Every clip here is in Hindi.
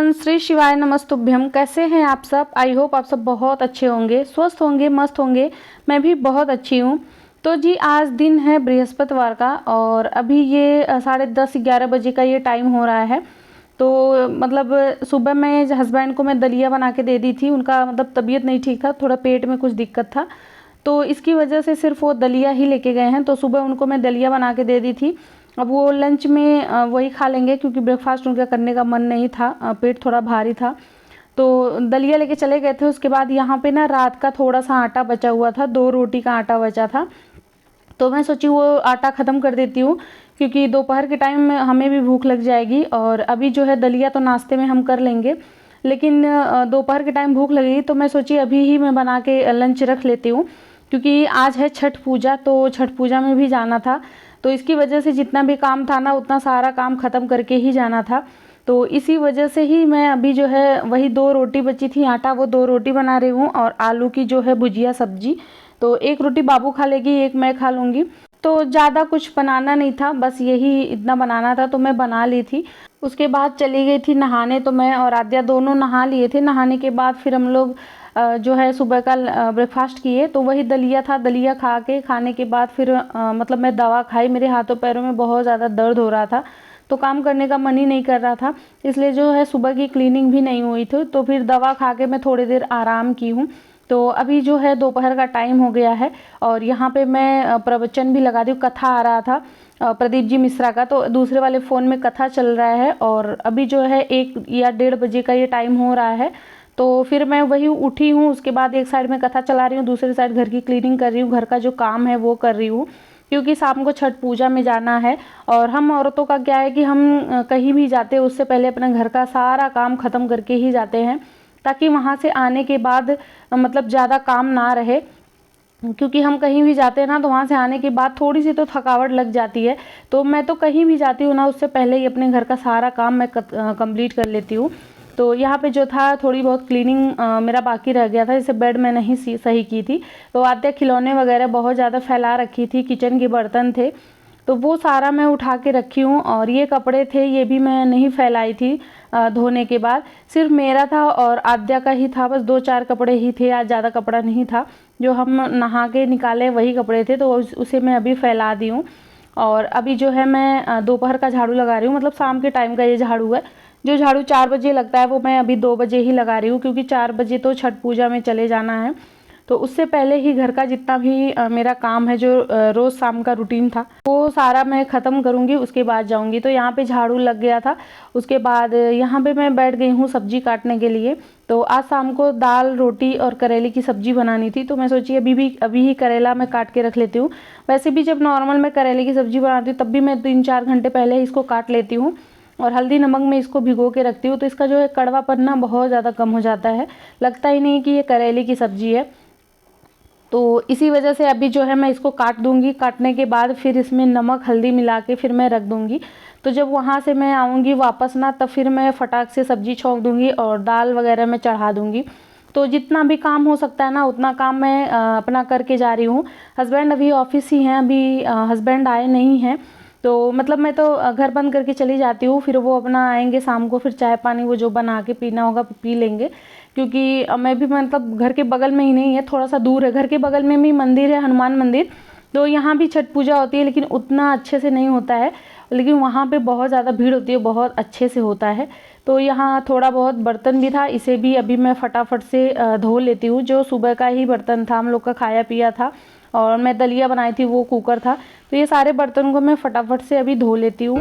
एवरीवन, श्री शिवाय नमस्तुभ्यम। कैसे हैं आप सब? आई होप आप सब बहुत अच्छे होंगे, स्वस्थ होंगे, मस्त होंगे। मैं भी बहुत अच्छी हूँ। तो जी आज दिन है बृहस्पतिवार का और अभी ये 10:30-11 बजे का ये टाइम हो रहा है। तो मतलब सुबह में हस्बैंड को मैं दलिया बना के दे दी थी। उनका मतलब तबीयत नहीं ठीक था, थोड़ा पेट में कुछ दिक्कत था, तो इसकी वजह से सिर्फ वो दलिया ही लेके गए हैं। तो सुबह उनको मैं दलिया बना के दे दी थी। अब वो लंच में वही खा लेंगे क्योंकि ब्रेकफास्ट उनका करने का मन नहीं था, पेट थोड़ा भारी था। तो दलिया लेके चले गए थे। उसके बाद यहाँ पे ना रात का थोड़ा सा आटा बचा हुआ था, 2 रोटी का आटा बचा था। तो मैं सोची वो आटा ख़त्म कर देती हूँ क्योंकि दोपहर के टाइम में हमें भी भूख लग जाएगी। और अभी जो है दलिया तो नाश्ते में हम कर लेंगे, लेकिन दोपहर के टाइम भूख लगेगी। तो मैं सोची अभी ही मैं बना के लंच रख लेती हूँ क्योंकि आज है छठ पूजा, तो छठ पूजा में भी जाना था। तो इसकी वजह से जितना भी काम था ना, उतना सारा काम ख़त्म करके ही जाना था। तो इसी वजह से ही मैं अभी जो है वही 2 रोटी बची थी आटा, वो 2 रोटी बना रही हूँ और आलू की जो है भुजिया सब्जी। तो 1 रोटी बाबू खा लेगी, 1 मैं खा लूँगी। तो ज़्यादा कुछ बनाना नहीं था, बस यही इतना बनाना था, तो मैं बना ली थी। उसके बाद चली गई थी नहाने। तो मैं और आद्या दोनों नहा लिए थे। नहाने के बाद फिर हम लोग जो है सुबह का ब्रेकफास्ट किए। तो वही दलिया था। दलिया खाने के बाद फिर मतलब मैं दवा खाई। मेरे हाथों पैरों में बहुत ज़्यादा दर्द हो रहा था, तो काम करने का मन ही नहीं कर रहा था, इसलिए जो है सुबह की क्लीनिंग भी नहीं हुई थी। तो फिर दवा खा के मैं थोड़ी देर आराम की हूँ। तो अभी जो है दोपहर का टाइम हो गया है और यहाँ पे मैं प्रवचन भी लगा दी हूँ। कथा आ रहा था प्रदीप जी मिश्रा का, तो दूसरे वाले फ़ोन में कथा चल रहा है। और अभी जो है 1 या 1:30 बजे का ये टाइम हो रहा है। तो फिर मैं वही उठी हूँ। उसके बाद एक साइड में कथा चला रही हूँ, दूसरी साइड घर की क्लीनिंग कर रही हूँ, घर का जो काम है वो कर रही हूँ क्योंकि शाम को छठ पूजा में जाना है। और हम औरतों का क्या है कि हम कहीं भी जाते हैं उससे पहले अपने घर का सारा काम ख़त्म करके ही जाते हैं, ताकि वहाँ से आने के बाद मतलब ज़्यादा काम ना रहे। क्योंकि हम कहीं भी जाते हैं ना, तो वहाँ से आने के बाद थोड़ी सी तो थकावट लग जाती है। तो मैं तो कहीं भी जाती हूँ ना, उससे पहले ही अपने घर का सारा काम मैं कंप्लीट कर लेती हूँ। तो यहाँ पे जो था थोड़ी बहुत क्लीनिंग मेरा बाकी रह गया था, जैसे बेड में नहीं सही की थी। तो आते खिलौने वगैरह बहुत ज़्यादा फैला रखी थी, किचन के बर्तन थे, तो वो सारा मैं उठा के रखी हूँ। और ये कपड़े थे, ये भी मैं नहीं फैलाई थी धोने के बाद। सिर्फ मेरा था और आद्या का ही था, बस 2-4 कपड़े ही थे, आज ज़्यादा कपड़ा नहीं था। जो हम नहा के निकाले वही कपड़े थे, तो उसे मैं अभी फैला दी हूँ। और अभी जो है मैं दोपहर का झाड़ू लगा रही हूँ, मतलब शाम के टाइम का ये झाड़ू है। जो झाड़ू 4 बजे लगता है वो मैं अभी 2 बजे ही लगा रही हूँ क्योंकि 4 बजे तो छठ पूजा में चले जाना है। तो उससे पहले ही घर का जितना भी मेरा काम है, जो रोज़ शाम का रूटीन था, वो सारा मैं ख़त्म करूँगी, उसके बाद जाऊँगी। तो यहाँ पे झाड़ू लग गया था। उसके बाद यहाँ पे मैं बैठ गई हूँ सब्जी काटने के लिए। तो आज शाम को दाल रोटी और करेले की सब्ज़ी बनानी थी, तो मैं सोची अभी ही करेला मैं काट के रख लेती हूँ। वैसे भी जब नॉर्मल मैं करेले की सब्ज़ी बनाती हूँ तब भी मैं 3-4 घंटे पहले ही इसको काट लेती हूँ और हल्दी नमक में इसको भिगो के रखती हूँ। तो इसका जो है कड़वापन ना बहुत ज़्यादा कम हो जाता है, लगता ही नहीं कि ये करेले की सब्ज़ी है। तो इसी वजह से अभी जो है मैं इसको काट दूंगी। काटने के बाद फिर इसमें नमक हल्दी मिला के फिर मैं रख दूंगी। तो जब वहाँ से मैं आऊँगी वापस ना, तब फिर मैं फटाक से सब्ज़ी छौंक दूंगी और दाल वगैरह मैं चढ़ा दूंगी। तो जितना भी काम हो सकता है ना, उतना काम मैं अपना करके जा रही हूँ। हस्बैंड अभी ऑफिस ही हैं, अभी हस्बैंड आए नहीं हैं। तो मतलब मैं तो घर बंद करके चली जाती हूँ, फिर वो अपना आएंगे शाम को, फिर चाय पानी वो जो बना के पीना होगा पी लेंगे। क्योंकि मैं भी मतलब घर के बगल में ही नहीं है, थोड़ा सा दूर है। घर के बगल में भी मंदिर है, हनुमान मंदिर, तो यहाँ भी छठ पूजा होती है, लेकिन उतना अच्छे से नहीं होता है। लेकिन वहाँ पे बहुत ज़्यादा भीड़ होती है, बहुत अच्छे से होता है। तो यहाँ थोड़ा बहुत बर्तन भी था, इसे भी अभी मैं फटाफट से धो लेती हूँ। जो सुबह का ही बर्तन था, हम लोग का खाया पिया था, और मैं दलिया बनाई थी, वो कुकर था। तो ये सारे बर्तन को मैं फटाफट से अभी धो लेती हूँ।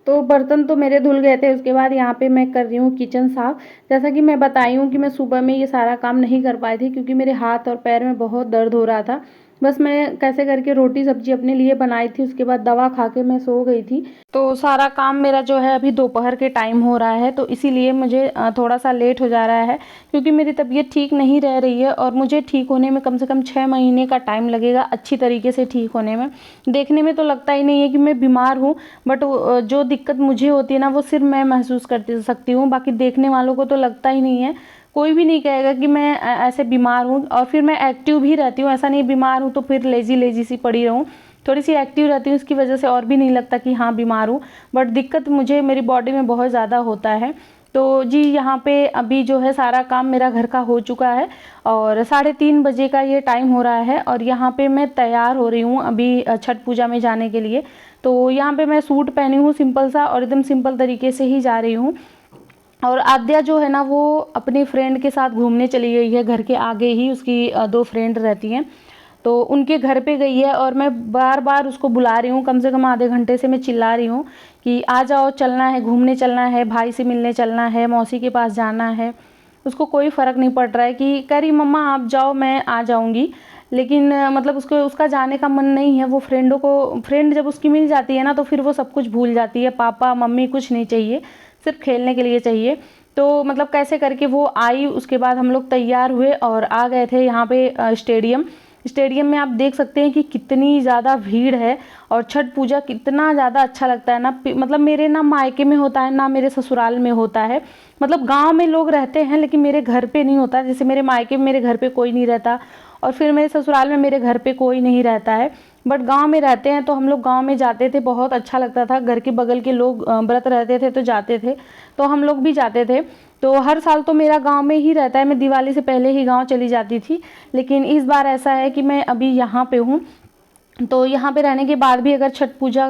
तो बर्तन तो मेरे धुल गए थे। उसके बाद यहाँ पे मैं कर रही हूँ किचन साफ़। जैसा कि मैं बताई हूँ कि मैं सुबह में ये सारा काम नहीं कर पाई थी क्योंकि मेरे हाथ और पैर में बहुत दर्द हो रहा था। बस मैं कैसे करके रोटी सब्जी अपने लिए बनाई थी, उसके बाद दवा खा के मैं सो गई थी। तो सारा काम मेरा जो है अभी दोपहर के टाइम हो रहा है, तो इसीलिए मुझे थोड़ा सा लेट हो जा रहा है क्योंकि मेरी तबीयत ठीक नहीं रह रही है और मुझे ठीक होने में कम से कम 6 महीने का टाइम लगेगा, अच्छी तरीके से ठीक होने में। देखने में तो लगता ही नहीं है कि मैं बीमार हूँ, बट जो दिक्कत मुझे होती है ना, वो सिर्फ मैं महसूस कर सकती हूँ, बाकी देखने वालों को तो लगता ही नहीं है। कोई भी नहीं कहेगा कि मैं ऐसे बीमार हूँ। और फिर मैं एक्टिव भी रहती हूँ, ऐसा नहीं बीमार हूँ तो फिर लेज़ी सी पड़ी रहूँ, थोड़ी सी एक्टिव रहती हूँ, इसकी वजह से और भी नहीं लगता कि हाँ बीमार हूँ। बट दिक्कत मुझे मेरी बॉडी में बहुत ज़्यादा होता है। तो जी यहाँ पे अभी जो है सारा काम मेरा घर का हो चुका है और 3:30 बजे का ये टाइम हो रहा है और यहाँ पे मैं तैयार हो रही हूँ अभी छठ पूजा में जाने के लिए। तो यहाँ पे मैं सूट पहनी हूँ सिंपल सा और एकदम सिंपल तरीके से ही जा रही हूँ। और आद्या जो है ना वो अपनी फ्रेंड के साथ घूमने चली गई है, घर के आगे ही उसकी 2 फ्रेंड रहती हैं, तो उनके घर पे गई है। और मैं बार बार उसको बुला रही हूँ, कम से कम आधे घंटे से मैं चिल्ला रही हूँ कि आ जाओ, चलना है, घूमने चलना है, भाई से मिलने चलना है, मौसी के पास जाना है। उसको कोई फ़र्क नहीं पड़ रहा है कि कह रही मम्मा आप जाओ मैं आ जाऊँगी, लेकिन मतलब उसको उसका जाने का मन नहीं है। वो फ्रेंड जब उसकी मिल जाती है ना तो फिर वो सब कुछ भूल जाती है, पापा मम्मी कुछ नहीं चाहिए, सिर्फ खेलने के लिए चाहिए। तो मतलब कैसे करके वो आई, उसके बाद हम लोग तैयार हुए और आ गए थे यहाँ पे स्टेडियम में। आप देख सकते हैं कि कितनी ज़्यादा भीड़ है और छठ पूजा कितना ज़्यादा अच्छा लगता है ना। मतलब मेरे ना मायके में होता है ना मेरे ससुराल में होता है, मतलब गांव में लोग रहते हैं लेकिन मेरे घर पे नहीं होता। जैसे मेरे मायके में मेरे घर पे कोई नहीं रहता और फिर मेरे ससुराल में मेरे घर पे कोई नहीं रहता है, बट गांव में रहते हैं। तो हम लोग गांव में जाते थे, बहुत अच्छा लगता था। घर के बगल के लोग व्रत रहते थे तो जाते थे, तो हम लोग भी जाते थे। तो हर साल तो मेरा गांव में ही रहता है, मैं दिवाली से पहले ही गांव चली जाती थी। लेकिन इस बार ऐसा है कि मैं अभी यहाँ पे हूँ, तो यहाँ पे रहने के बाद भी अगर छठ पूजा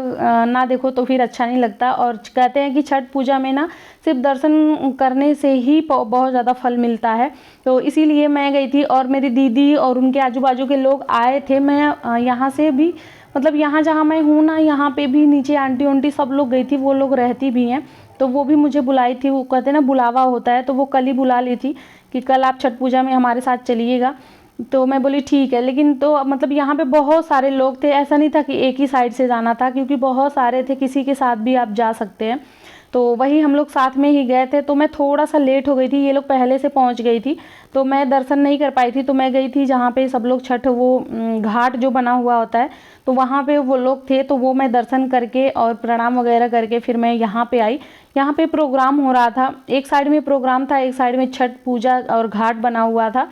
ना देखो तो फिर अच्छा नहीं लगता। और कहते हैं कि छठ पूजा में ना सिर्फ दर्शन करने से ही बहुत ज़्यादा फल मिलता है। तो इसीलिए मैं गई थी और मेरी दीदी और उनके आजू बाजू के लोग आए थे। मैं यहाँ से भी, मतलब यहाँ जहाँ मैं हूँ ना, यहाँ पे भी नीचे आंटी उंटी सब लोग गई थी, वो लोग रहती भी हैं, तो वो भी मुझे बुलाई थी। वो कहते हैं ना बुलावा होता है, तो वो कल ही बुला ली थी कि कल आप छठ पूजा में हमारे साथ चलिएगा। तो मैं बोली ठीक है। लेकिन तो मतलब यहाँ पे बहुत सारे लोग थे, ऐसा नहीं था कि एक ही साइड से जाना था, क्योंकि बहुत सारे थे, किसी के साथ भी आप जा सकते हैं। तो वही हम लोग साथ में ही गए थे। तो मैं थोड़ा सा लेट हो गई थी, ये लोग पहले से पहुँच गई थी, तो मैं दर्शन नहीं कर पाई थी। तो मैं गई थी जहाँ पे सब लोग छठ, वो घाट जो बना हुआ होता है, तो वहाँ पे वो लोग थे, तो वो मैं दर्शन करके और प्रणाम वगैरह करके फिर मैं यहाँ पे आई। यहाँ पे प्रोग्राम हो रहा था, एक साइड में प्रोग्राम था, एक साइड में छठ पूजा और घाट बना हुआ था,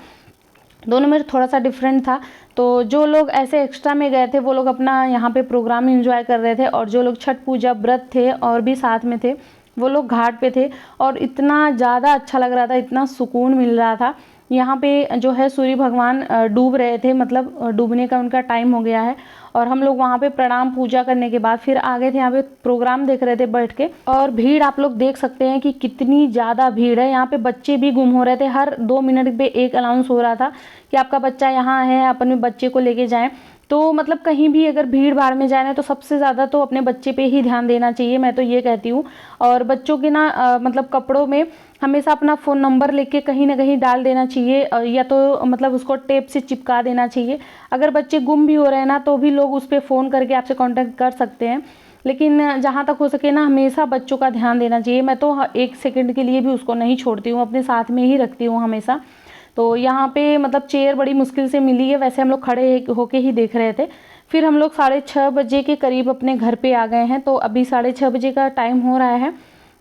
दोनों में थोड़ा सा डिफरेंट था। तो जो लोग ऐसे एक्स्ट्रा में गए थे वो लोग अपना यहाँ पे प्रोग्राम एंजॉय कर रहे थे, और जो लोग छठ पूजा व्रत थे और भी साथ में थे वो लोग घाट पे थे। और इतना ज़्यादा अच्छा लग रहा था, इतना सुकून मिल रहा था। यहाँ पे जो है सूर्य भगवान डूब रहे थे, मतलब डूबने का उनका टाइम हो गया है। और हम लोग वहाँ पे प्रणाम पूजा करने के बाद फिर आ गए थे, यहाँ पे प्रोग्राम देख रहे थे बैठ के। और भीड़ आप लोग देख सकते हैं कि कितनी ज़्यादा भीड़ है। यहाँ पे बच्चे भी गुम हो रहे थे, हर 2 मिनट पे एक अनाउंस हो रहा था कि आपका बच्चा यहाँ है, अपने बच्चे को लेके जाएं। तो मतलब कहीं भी अगर भीड़ भाड़ में जाए ना, तो सबसे ज़्यादा तो अपने बच्चे पे ही ध्यान देना चाहिए, मैं तो ये कहती हूँ। और बच्चों के ना मतलब कपड़ों में हमेशा अपना फ़ोन नंबर लेके कहीं ना कहीं डाल देना चाहिए, या तो मतलब उसको टेप से चिपका देना चाहिए। अगर बच्चे गुम भी हो रहे हैं ना, तो भी लोग उस पर फ़ोन करके आपसे कांटेक्ट कर सकते हैं। लेकिन जहाँ तक हो सके ना, हमेशा बच्चों का ध्यान देना चाहिए। मैं तो 1 सेकंड के लिए भी उसको नहीं छोड़ती हूँ, अपने साथ में ही रखती हूँ हमेशा। तो यहाँ पे मतलब चेयर बड़ी मुश्किल से मिली है, वैसे हम लोग खड़े होके ही देख रहे थे। फिर हम लोग 6:30 बजे के करीब अपने घर पे आ गए हैं। तो अभी 6:30 बजे का टाइम हो रहा है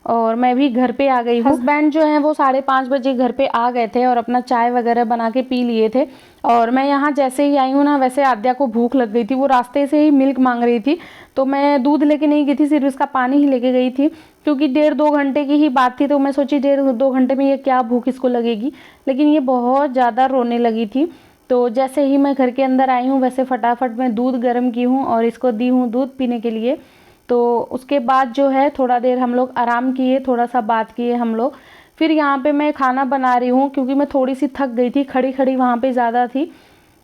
और मैं भी घर पे आ गई हूँ। हस्बैंड जो है वो 5:30 बजे घर पे आ गए थे और अपना चाय वगैरह बना के पी लिए थे। और मैं यहाँ जैसे ही आई हूँ ना, वैसे आद्या को भूख लग गई थी, वो रास्ते से ही मिल्क मांग रही थी। तो मैं दूध लेके नहीं गई थी, सिर्फ इसका पानी ही लेके गई थी, क्योंकि 1.5-2 घंटे की ही बात थी। तो मैं सोची 1.5-2 घंटे में ये क्या भूख इसको लगेगी, लेकिन ये बहुत ज़्यादा रोने लगी थी। तो जैसे ही मैं घर के अंदर आई हूँ, वैसे फटाफट मैं दूध गर्म की हूँ और इसको दी हूँ दूध पीने के लिए। तो उसके बाद जो है थोड़ा देर हम लोग आराम किए, थोड़ा सा बात किए हम लोग। फिर यहाँ पे मैं खाना बना रही हूँ, क्योंकि मैं थोड़ी सी थक गई थी, खड़ी खड़ी वहाँ पे ज़्यादा थी।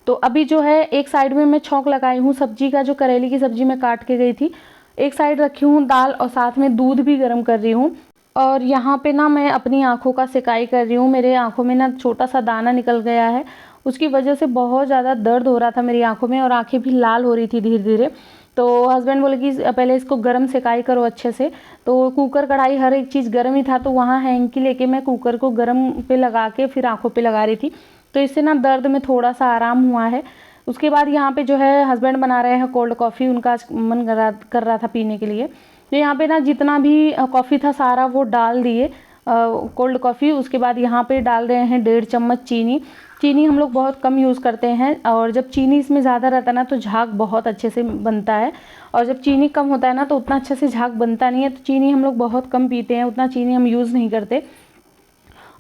तो अभी जो है एक साइड में मैं छौंक लगाई हूँ सब्जी का, जो करेले की सब्जी मैं काट के गई थी, एक साइड रखी हूँ दाल, और साथ में दूध भी गर्म कर रही हूँ। और यहाँ पे ना मैं अपनी आँखों का सिकाई कर रही हूँ। मेरे आँखों में ना छोटा सा दाना निकल गया है, उसकी वजह से बहुत ज़्यादा दर्द हो रहा था मेरी आँखों में, और आँखें भी लाल हो रही थी धीरे धीरे। तो हस्बैंड बोले कि पहले इसको गर्म सिकाई करो अच्छे से। तो कुकर कढ़ाई हर एक चीज़ गर्म ही था, तो वहाँ हैंकी लेके मैं कुकर को गर्म पे लगा के फिर आँखों पे लगा रही थी। तो इससे ना दर्द में थोड़ा सा आराम हुआ है। उसके बाद यहाँ पे जो है हस्बैंड बना रहे हैं कोल्ड कॉफ़ी, उनका मन कर रहा था पीने के लिए। तो यहाँ पे ना जितना भी कॉफ़ी था सारा वो डाल दिए, कोल्ड कॉफ़ी। उसके बाद यहाँ पे डाल रहे हैं 1.5 चम्मच चीनी। चीनी हम लोग बहुत कम यूज़ करते हैं, और जब चीनी इसमें ज़्यादा रहता है ना तो झाग बहुत अच्छे से बनता है, और जब चीनी कम होता है ना तो उतना अच्छे से झाग बनता नहीं है। तो चीनी हम लोग बहुत कम पीते हैं, उतना चीनी हम यूज़ नहीं करते।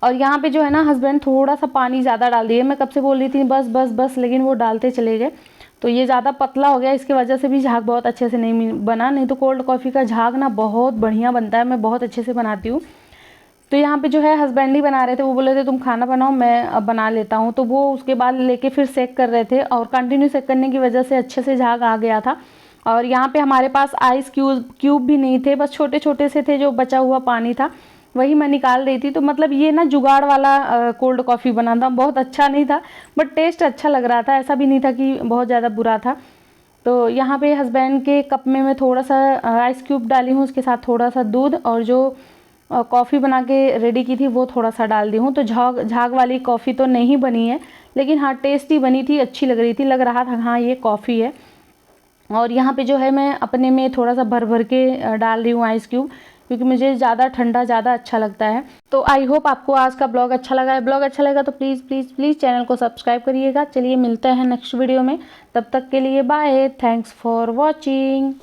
और यहाँ पे जो है ना हस्बैंड थोड़ा सा पानी ज़्यादा डाल दिए। मैं कब से बोल रही थी बस बस बस, लेकिन वो डालते चले गए, तो ये ज़्यादा पतला हो गया। इसकी वजह से भी झाग बहुत अच्छे से नहीं बना। नहीं तो कोल्ड कॉफ़ी का झाग ना बहुत बढ़िया बनता है, मैं बहुत अच्छे से बनाती हूँ। तो यहाँ पे जो है हस्बैंड ही बना रहे थे, वो बोले थे तुम खाना बनाओ मैं अब बना लेता हूँ। तो वो उसके बाद लेके फिर सेक कर रहे थे, और कंटिन्यू सेक करने की वजह से अच्छे से झाग आ गया था। और यहाँ पे हमारे पास आइस क्यूब भी नहीं थे, बस छोटे छोटे से थे, जो बचा हुआ पानी था वही मैं निकाल रही थी। तो मतलब ये ना जुगाड़ वाला कोल्ड कॉफ़ी बना था, बहुत अच्छा नहीं था बट टेस्ट अच्छा लग रहा था, ऐसा भी नहीं था कि बहुत ज़्यादा बुरा था। तो यहाँ पे हस्बैंड के कप में मैं थोड़ा सा आइस क्यूब डाली हूँ, उसके साथ थोड़ा सा दूध, और जो कॉफ़ी बना के रेडी की थी वो थोड़ा सा डाल दी हूँ। तो झाग वाली कॉफ़ी तो नहीं बनी है, लेकिन हाँ टेस्टी बनी थी, अच्छी लग रही थी, लग रहा था हाँ ये कॉफ़ी है। और यहाँ पे जो है मैं अपने में थोड़ा सा भर भर के डाल रही हूँ आइस क्यूब, क्योंकि मुझे ज़्यादा ठंडा ज़्यादा अच्छा लगता है। तो आई होप आपको आज का ब्लॉग अच्छा लगा है। ब्लॉग अच्छा लगा तो प्लीज़ प्लीज़ प्लीज़ चैनल को सब्सक्राइब करिएगा। चलिए मिलते हैं नेक्स्ट वीडियो में, तब तक के लिए बाय, थैंक्स फॉर वॉचिंग।